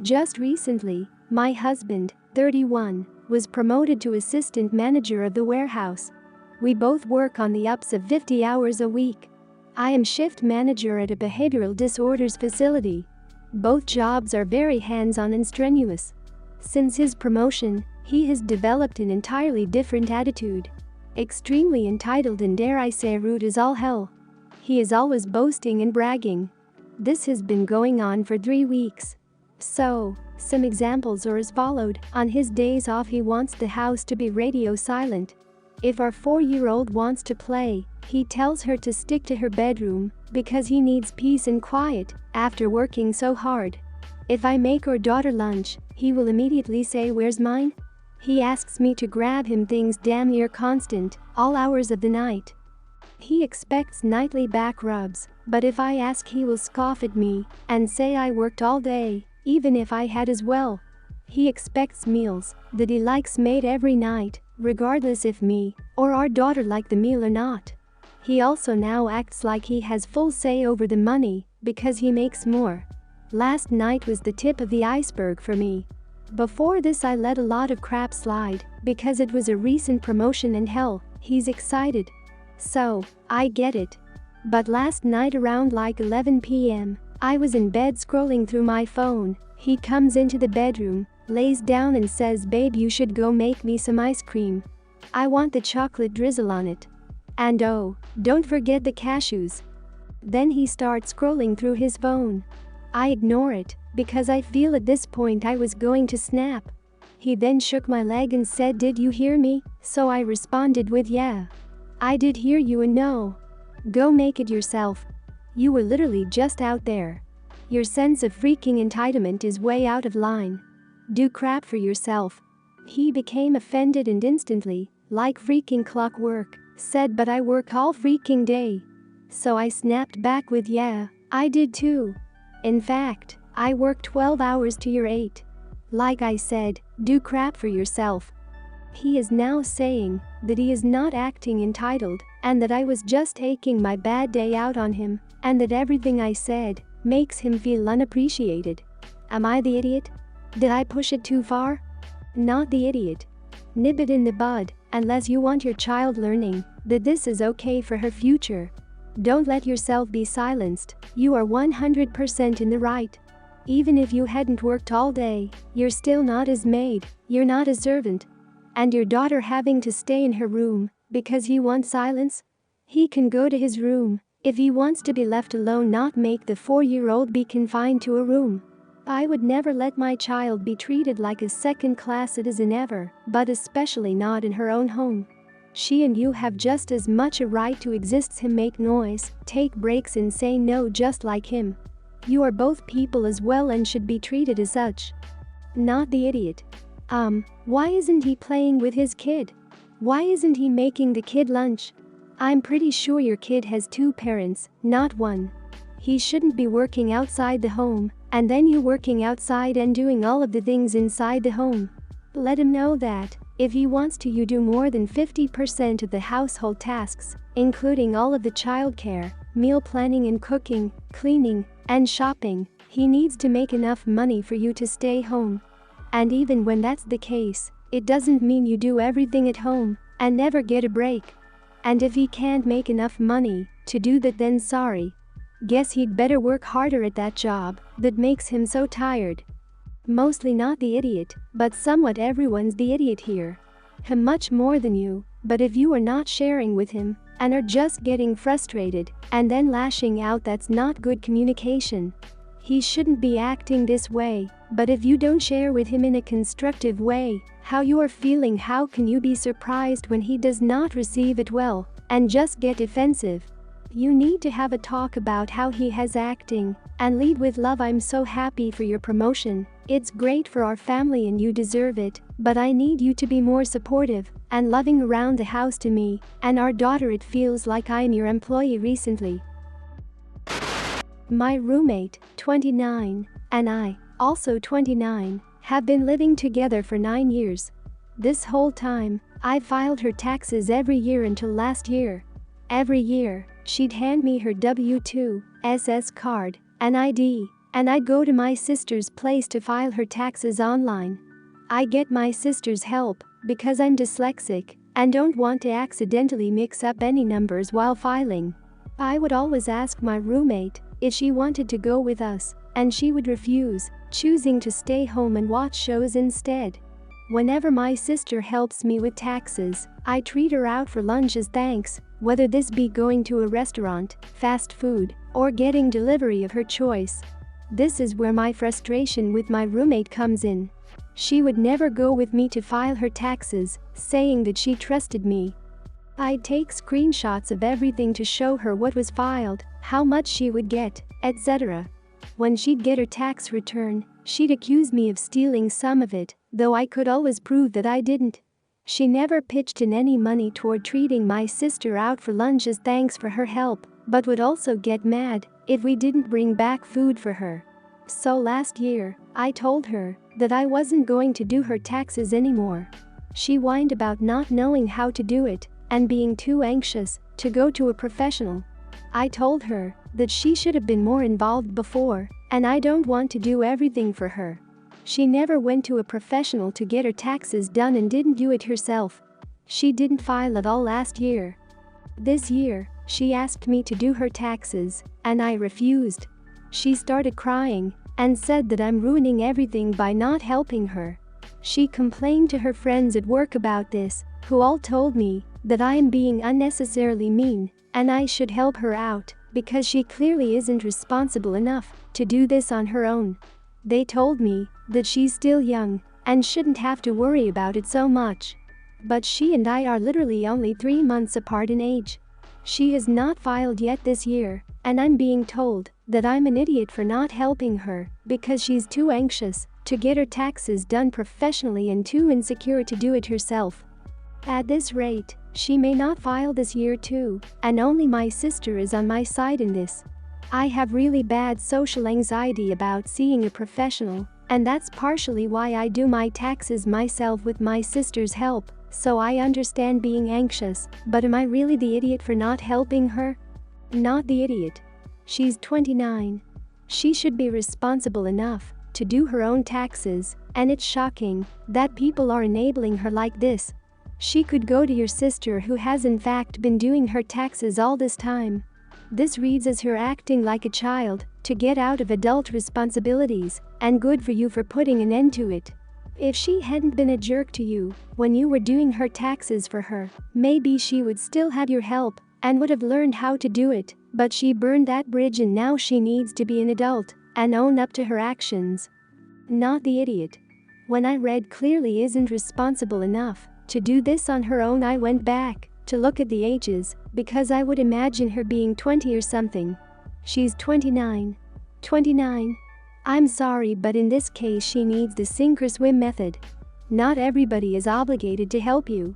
Just recently, my husband, 31, was promoted to assistant manager of the warehouse. We both work on the ups of 50 hours a week. I am shift manager at a behavioral disorders facility. Both jobs are very hands-on and strenuous. Since his promotion, he has developed an entirely different attitude. Extremely entitled and, dare I say, rude as all hell. He is always boasting and bragging. This has been going on for 3 weeks. So, some examples are as followed. On his days off, he wants the house to be radio silent. If our 4-year-old wants to play, he tells her to stick to her bedroom because he needs peace and quiet after working so hard. If I make our daughter lunch, he will immediately say, "Where's mine?" He asks me to grab him things damn near constant, all hours of the night. He expects nightly back rubs, but if I ask, he will scoff at me and say I worked all day, even if I had as well. He expects meals that he likes made every night, regardless if me or our daughter like the meal or not. He also now acts like he has full say over the money because he makes more. Last night was the tip of the iceberg for me. Before this, I let a lot of crap slide because it was a recent promotion and hell, he's excited. So, I get it. But last night around like 11 p.m., I was in bed scrolling through my phone. He comes into the bedroom, lays down and says, "Babe, you should go make me some ice cream. I want the chocolate drizzle on it. And oh, don't forget the cashews." Then he starts scrolling through his phone. I ignore it because I feel at this point I was going to snap. He then shook my leg and said, "Did you hear me?" So I responded with, "Yeah. I did hear you, and no. Go make it yourself. You were literally just out there. Your sense of freaking entitlement is way out of line. Do crap for yourself." He became offended and instantly, like freaking clockwork, said, "But I work all freaking day." So I snapped back with, "Yeah, I did too. In fact, I work 12 hours to your 8. Like I said, do crap for yourself." He is now saying that he is not acting entitled and that I was just taking my bad day out on him and that everything I said makes him feel unappreciated. Am I the idiot? Did I push it too far? Not the idiot. Nip it in the bud unless you want your child learning that this is okay for her future. Don't let yourself be silenced. You are 100% in the right. Even if you hadn't worked all day, you're still not his maid, you're not a servant. And your daughter having to stay in her room because he wants silence? He can go to his room if he wants to be left alone, not make the 4-year-old be confined to a room. I would never let my child be treated like a second-class citizen ever, but especially not in her own home. She and you have just as much a right to exist. Him make noise, take breaks and say no just like him. You are both people as well and should be treated as such. Not the idiot. Why isn't he playing with his kid? Why isn't he making the kid lunch? I'm pretty sure your kid has 2 parents, not 1. He shouldn't be working outside the home, and then you working outside and doing all of the things inside the home. Let him know that, if he wants to, you do more than 50% of the household tasks, including all of the childcare, meal planning and cooking, cleaning, and shopping. He needs to make enough money for you to stay home. And even when that's the case, it doesn't mean you do everything at home and never get a break. And if he can't make enough money to do that, then sorry. Guess he'd better work harder at that job that makes him so tired. Mostly not the idiot, but somewhat everyone's the idiot here. Him much more than you, but if you are not sharing with him and are just getting frustrated and then lashing out, that's not good communication. He shouldn't be acting this way, but if you don't share with him in a constructive way how you are feeling, how can you be surprised when he does not receive it well and just get defensive? You need to have a talk about how he has acting and lead with love. "I'm so happy for your promotion. It's great for our family and you deserve it, but I need you to be more supportive and loving around the house to me and our daughter. It feels like I'm your employee recently. My roommate, 29, and I, also 29, have been living together for 9 years. This whole time, I filed her taxes every year until last year. Every year, she'd hand me her W-2, SS card, and ID, and I go to my sister's place to file her taxes online. I get my sister's help because I'm dyslexic and don't want to accidentally mix up any numbers while filing. I would always ask my roommate if she wanted to go with us, and she would refuse, choosing to stay home and watch shows instead. Whenever my sister helps me with taxes, I treat her out for lunch as thanks, whether this be going to a restaurant, fast food, or getting delivery of her choice. This is where my frustration with my roommate comes in. She would never go with me to file her taxes, saying that she trusted me. I'd take screenshots of everything to show her what was filed, how much she would get, etc. When she'd get her tax return, she'd accuse me of stealing some of it, though I could always prove that I didn't. She never pitched in any money toward treating my sister out for lunch as thanks for her help, but would also get mad if we didn't bring back food for her. So last year, I told her that I wasn't going to do her taxes anymore. She whined about not knowing how to do it and being too anxious to go to a professional. I told her that she should have been more involved before, and I don't want to do everything for her. She never went to a professional to get her taxes done and didn't do it herself. She didn't file at all last year. This year, she asked me to do her taxes, and I refused. She started crying and said that I'm ruining everything by not helping her. She complained to her friends at work about this, who all told me that I am being unnecessarily mean and I should help her out because she clearly isn't responsible enough to do this on her own. They told me that she's still young and shouldn't have to worry about it so much. But she and I are literally only 3 months apart in age. She has not filed yet this year, and I'm being told that I'm an idiot for not helping her because she's too anxious to get her taxes done professionally and too insecure to do it herself. At this rate, she may not file this year too, and only my sister is on my side in this. I have really bad social anxiety about seeing a professional, and that's partially why I do my taxes myself with my sister's help, so I understand being anxious, but am I really the idiot for not helping her? Not the idiot. She's 29. She should be responsible enough to do her own taxes, and it's shocking that people are enabling her like this. She could go to your sister who has in fact been doing her taxes all this time. This reads as her acting like a child to get out of adult responsibilities, and good for you for putting an end to it. If she hadn't been a jerk to you when you were doing her taxes for her, maybe she would still have your help and would have learned how to do it, but she burned that bridge and now she needs to be an adult and own up to her actions. Not the idiot. When I read clearly isn't responsible enough to do this on her own, I went back to look at the ages because I would imagine her being 20 or something. She's 29. 29. I'm sorry, but in this case she needs the sink or swim method. Not everybody is obligated to help you.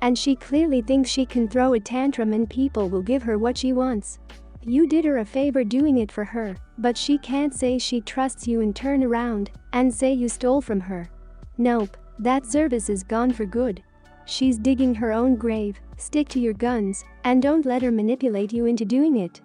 And she clearly thinks she can throw a tantrum and people will give her what she wants. You did her a favor doing it for her, but she can't say she trusts you and turn around and say you stole from her. Nope, that service is gone for good. She's digging her own grave. Stick to your guns and don't let her manipulate you into doing it.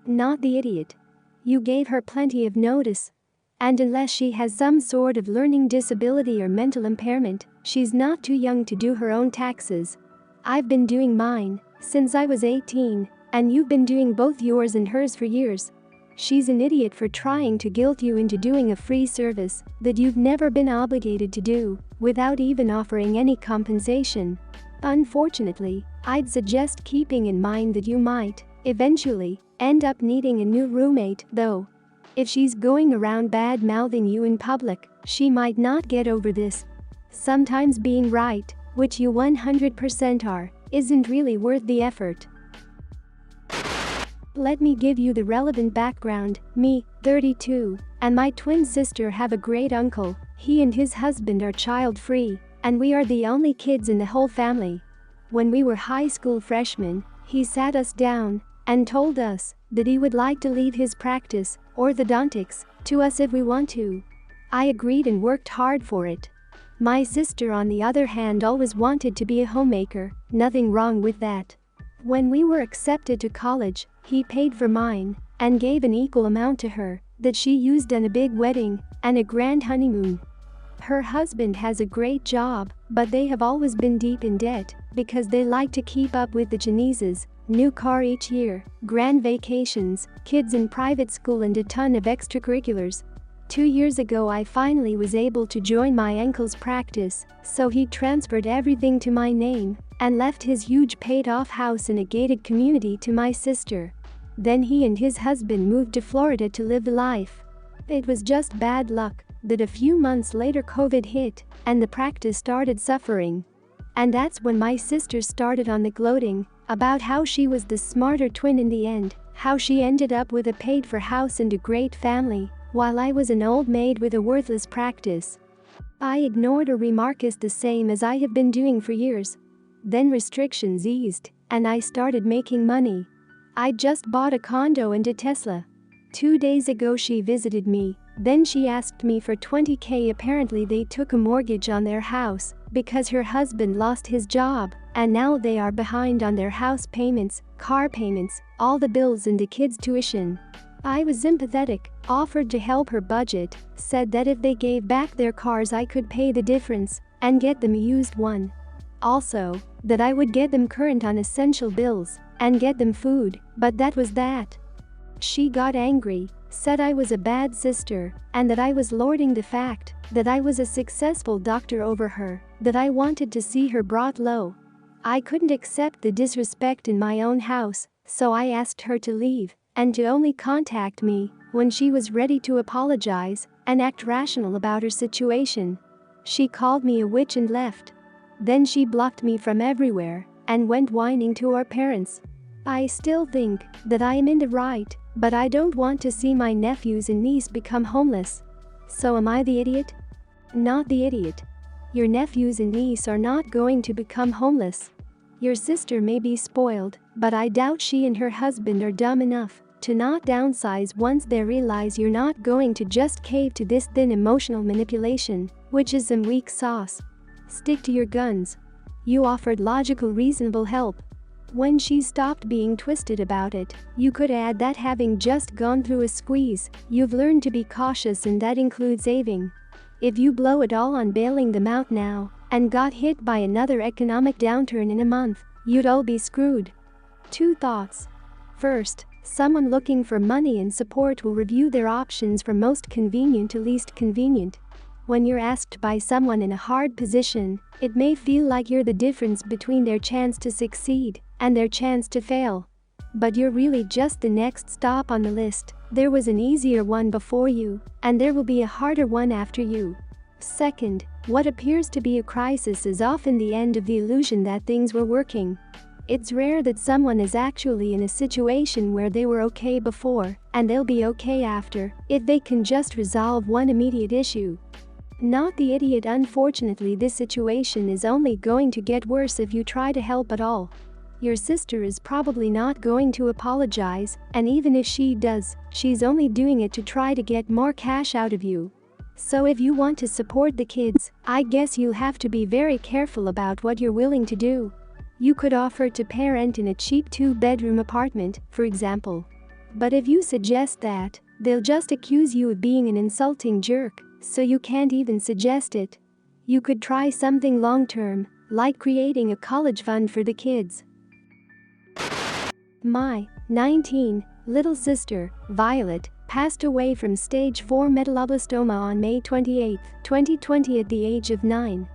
Not the idiot. You gave her plenty of notice. And unless she has some sort of learning disability or mental impairment, she's not too young to do her own taxes. I've been doing mine since I was 18, and you've been doing both yours and hers for years. She's an idiot for trying to guilt you into doing a free service that you've never been obligated to do, without even offering any compensation. Unfortunately, I'd suggest keeping in mind that you might, eventually, end up needing a new roommate, though. If she's going around bad-mouthing you in public, she might not get over this. Sometimes being right, which you 100% are, isn't really worth the effort. Let me give you the relevant background. Me, 32, and my twin sister have a great uncle. He and his husband are child-free, and we are the only kids in the whole family. When we were high school freshmen, he sat us down and told us that he would like to leave his practice, orthodontics, to us if we want to. I agreed and worked hard for it. My sister, on the other hand, always wanted to be a homemaker. Nothing wrong with that. When we were accepted to college, he paid for mine and gave an equal amount to her, that she used on a big wedding and a grand honeymoon. Her husband has a great job, but they have always been deep in debt because they like to keep up with the Joneses, new car each year, grand vacations, kids in private school and a ton of extracurriculars. 2 years ago I finally was able to join my uncle's practice, so he transferred everything to my name and left his huge paid-off house in a gated community to my sister. Then he and his husband moved to Florida to live the life. It was just bad luck that a few months later COVID hit and the practice started suffering. And that's when my sister started on the gloating about how she was the smarter twin in the end, how she ended up with a paid-for house and a great family, while I was an old maid with a worthless practice. I ignored her remarks the same as I have been doing for years. Then restrictions eased, and I started making money. I just bought a condo and a Tesla. 2 days ago she visited me, then she asked me for $20,000. Apparently they took a mortgage on their house because her husband lost his job, and now they are behind on their house payments, car payments, all the bills and the kids' tuition. I was sympathetic, offered to help her budget, said that if they gave back their cars I could pay the difference and get them a used one. Also, that I would get them current on essential bills and get them food, but that was that. She got angry, said I was a bad sister, and that I was lording the fact that I was a successful doctor over her, that I wanted to see her brought low. I couldn't accept the disrespect in my own house, so I asked her to leave and to only contact me when she was ready to apologize and act rational about her situation. She called me a witch and left. Then she blocked me from everywhere and went whining to our parents. I still think that I am in the right, but I don't want to see my nephews and niece become homeless. So am I the idiot? Not the idiot. Your nephews and niece are not going to become homeless. Your sister may be spoiled, but I doubt she and her husband are dumb enough to not downsize once they realize you're not going to just cave to this thin emotional manipulation, which is some weak sauce. Stick to your guns. You offered logical, reasonable help. When she stopped being twisted about it, you could add that having just gone through a squeeze, you've learned to be cautious, and that includes saving. If you blow it all on bailing them out now and got hit by another economic downturn in a month, you'd all be screwed. 2 thoughts. First, someone looking for money and support will review their options from most convenient to least convenient. When you're asked by someone in a hard position, it may feel like you're the difference between their chance to succeed and their chance to fail. But you're really just the next stop on the list. There was an easier one before you, and there will be a harder one after you. Second, what appears to be a crisis is often the end of the illusion that things were working. It's rare that someone is actually in a situation where they were okay before, and they'll be okay after, if they can just resolve one immediate issue. Not the idiot. Unfortunately, this situation is only going to get worse if you try to help at all. Your sister is probably not going to apologize, and even if she does, she's only doing it to try to get more cash out of you. So if you want to support the kids, I guess you'll have to be very careful about what you're willing to do. You could offer to parent in a cheap 2-bedroom apartment, for example. But if you suggest that, they'll just accuse you of being an insulting jerk, so you can't even suggest it. You could try something long-term, like creating a college fund for the kids. My 19 little sister, Violet, passed away from stage 4 medulloblastoma on May 28, 2020 at the age of 9.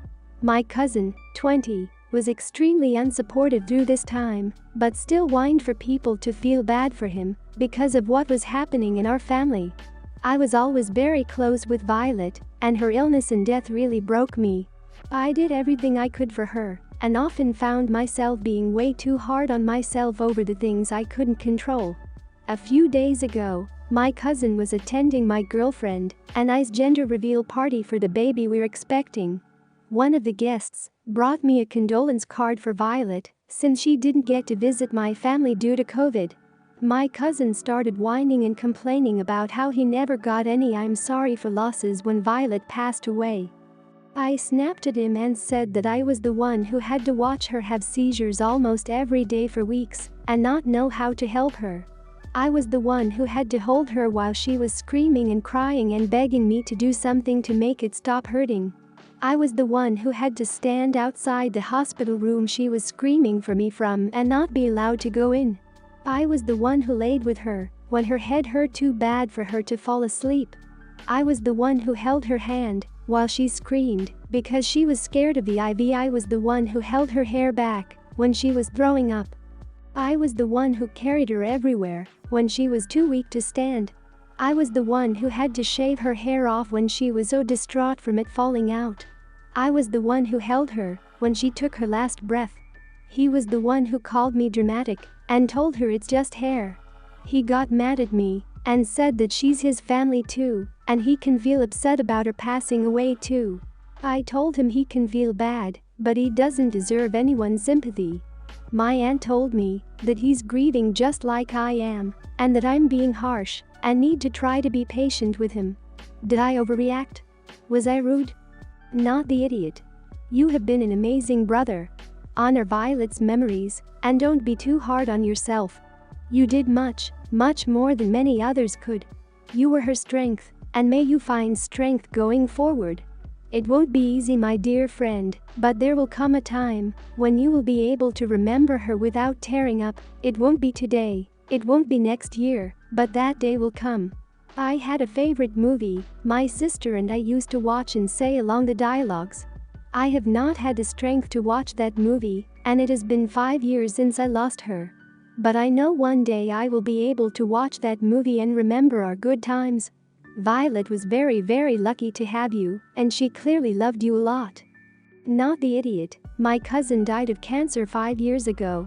My cousin, 20, was extremely unsupportive through this time, but still whined for people to feel bad for him because of what was happening in our family. I was always very close with Violet, and her illness and death really broke me. I did everything I could for her, and often found myself being way too hard on myself over the things I couldn't control. A few days ago, my cousin was attending my girlfriend and I's gender reveal party for the baby we're expecting. One of the guests brought me a condolence card for Violet, since she didn't get to visit my family due to COVID. My cousin started whining and complaining about how he never got any "I'm sorry for" losses when Violet passed away. I snapped at him and said that I was the one who had to watch her have seizures almost every day for weeks and not know how to help her. I was the one who had to hold her while she was screaming and crying and begging me to do something to make it stop hurting. I was the one who had to stand outside the hospital room she was screaming for me from and not be allowed to go in. I was the one who laid with her when her head hurt too bad for her to fall asleep. I was the one who held her hand while she screamed because she was scared of the IV. I was the one who held her hair back when she was throwing up. I was the one who carried her everywhere when she was too weak to stand. I was the one who had to shave her hair off when she was so distraught from it falling out. I was the one who held her when she took her last breath. He was the one who called me dramatic and told her it's just hair. He got mad at me and said that she's his family too, and he can feel upset about her passing away too. I told him he can feel bad, but he doesn't deserve anyone's sympathy. My aunt told me that he's grieving just like I am, and that I'm being harsh and need to try to be patient with him. Did I overreact? Was I rude? Not the idiot. You have been an amazing brother. Honor Violet's memories and don't be too hard on yourself. You did much more than many others could. You were her strength, and may you find strength going forward. It won't be easy, my dear friend, but there will come a time when you will be able to remember her without tearing up. It won't be today, it won't be next year, but that day will come. I had a favorite movie my sister and I used to watch and say along the dialogues. I have not had the strength to watch that movie, and it has been 5 years since I lost her. But I know one day I will be able to watch that movie and remember our good times. Violet was very lucky to have you, and she clearly loved you a lot. Not the idiot. My cousin died of cancer 5 years ago.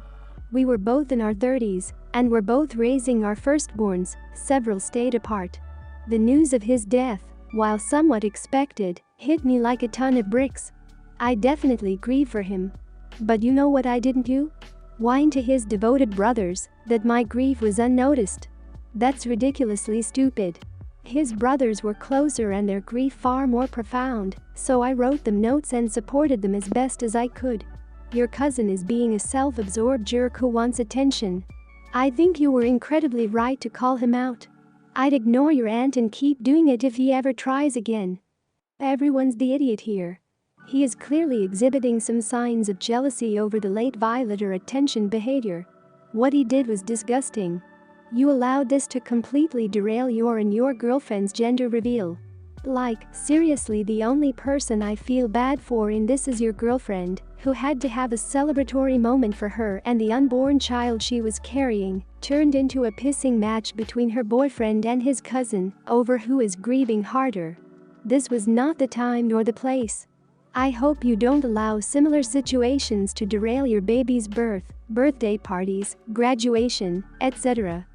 We were both in our 30s, and were both raising our firstborns, several stayed apart. The news of his death, while somewhat expected, hit me like a ton of bricks. I definitely grieve for him. But you know what I didn't do? Whine to his devoted brothers that my grief was unnoticed. That's ridiculously stupid. His brothers were closer and their grief far more profound, so I wrote them notes and supported them as best as I could. Your cousin is being a self-absorbed jerk who wants attention. I think you were incredibly right to call him out. I'd ignore your aunt and keep doing it if he ever tries again. Everyone's the idiot here. He is clearly exhibiting some signs of jealousy over the late Violet or attention behavior. What he did was disgusting. You allowed this to completely derail your and your girlfriend's gender reveal. Like, seriously, the only person I feel bad for in this is your girlfriend, who had to have a celebratory moment for her and the unborn child she was carrying, turned into a pissing match between her boyfriend and his cousin over who is grieving harder. This was not the time nor the place. I hope you don't allow similar situations to derail your baby's birth, birthday parties, graduation, etc.